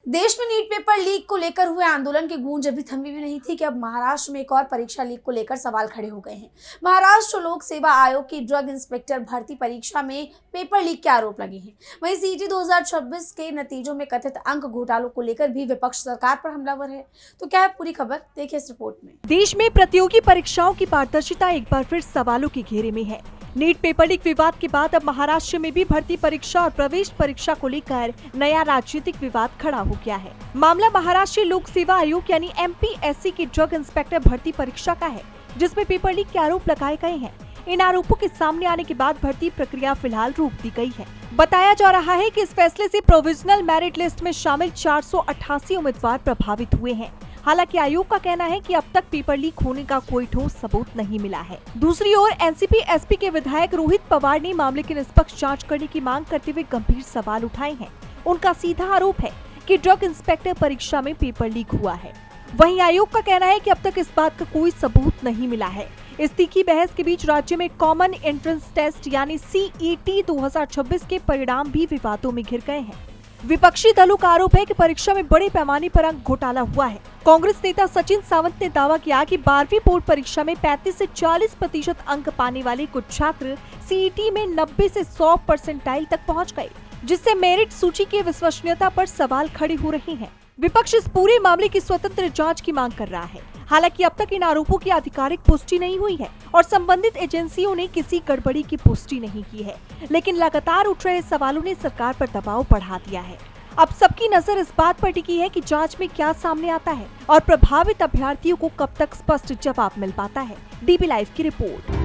देश में NEET paper leak को लेकर हुए आंदोलन की गूंज अभी थमी भी नहीं थी कि अब महाराष्ट्र में एक और परीक्षा लीक को लेकर सवाल खड़े हो गए हैं। महाराष्ट्र लोक सेवा आयोग की ड्रग इंस्पेक्टर भर्ती परीक्षा में पेपर लीक के आरोप लगे हैं। वहीं सीईटी 2026 के नतीजों में कथित अंक घोटालों को लेकर भी विपक्ष सरकार पर हमलावर है। तो क्या है पूरी खबर, देखिए इस रिपोर्ट में। देश में प्रतियोगी परीक्षाओं की पारदर्शिता एक बार फिर सवालों के घेरे में है। नीट पेपर लीक विवाद के बाद अब महाराष्ट्र में भी भर्ती परीक्षा और प्रवेश परीक्षा को लेकर नया राजनीतिक विवाद खड़ा हो गया है। मामला महाराष्ट्र लोक सेवा आयोग यानी MPSC की ड्रग इंस्पेक्टर भर्ती परीक्षा का है, जिसमें पेपर लीक के आरोप लगाए गए हैं। इन आरोपों के सामने आने के बाद भर्ती प्रक्रिया फिलहाल रोक दी गई है। बताया जा रहा है कि इस फैसले से प्रोविजनल मेरिट लिस्ट में शामिल 488 उम्मीदवार प्रभावित हुए हैं। हालांकि आयोग का कहना है कि अब तक पेपर लीक होने का कोई ठोस सबूत नहीं मिला है। दूसरी ओर एनसीपी एसपी के विधायक रोहित पवार ने मामले की निष्पक्ष जांच करने की मांग करते हुए गंभीर सवाल उठाए हैं। उनका सीधा आरोप है कि ड्रग इंस्पेक्टर परीक्षा में पेपर लीक हुआ है। वहीं आयोग का कहना है कि अब तक इस बात का कोई सबूत नहीं मिला है। इस तीखी बहस के बीच राज्य में कॉमन एंट्रेंस टेस्ट यानी CET 2026 के परिणाम भी विवादों में घिर गए हैं। विपक्षी दलों का आरोप है कि परीक्षा में बड़े पैमाने पर अंक घोटाला हुआ है। कांग्रेस नेता सचिन सावंत ने दावा किया कि 12वीं बोर्ड परीक्षा में 35 से 40% अंक पाने वाले कुछ छात्र CET में 90 से 100 परसेंटाइल तक पहुंच गए, जिससे मेरिट सूची की विश्वसनीयता पर सवाल खड़े हो रहे हैं। विपक्ष इस पूरे मामले की स्वतंत्र जांच की मांग कर रहा है। हालांकि अब तक इन आरोपों की आधिकारिक पुष्टि नहीं हुई है और संबंधित एजेंसियों ने किसी गड़बड़ी की पुष्टि नहीं की है, लेकिन लगातार उठ रहे सवालों ने सरकार पर दबाव बढ़ा दिया है। अब सबकी नजर इस बात पर टिकी है कि जांच में क्या सामने आता है और प्रभावित अभ्यर्थियों को कब तक स्पष्ट जवाब मिल पाता है। DB लाइव की रिपोर्ट।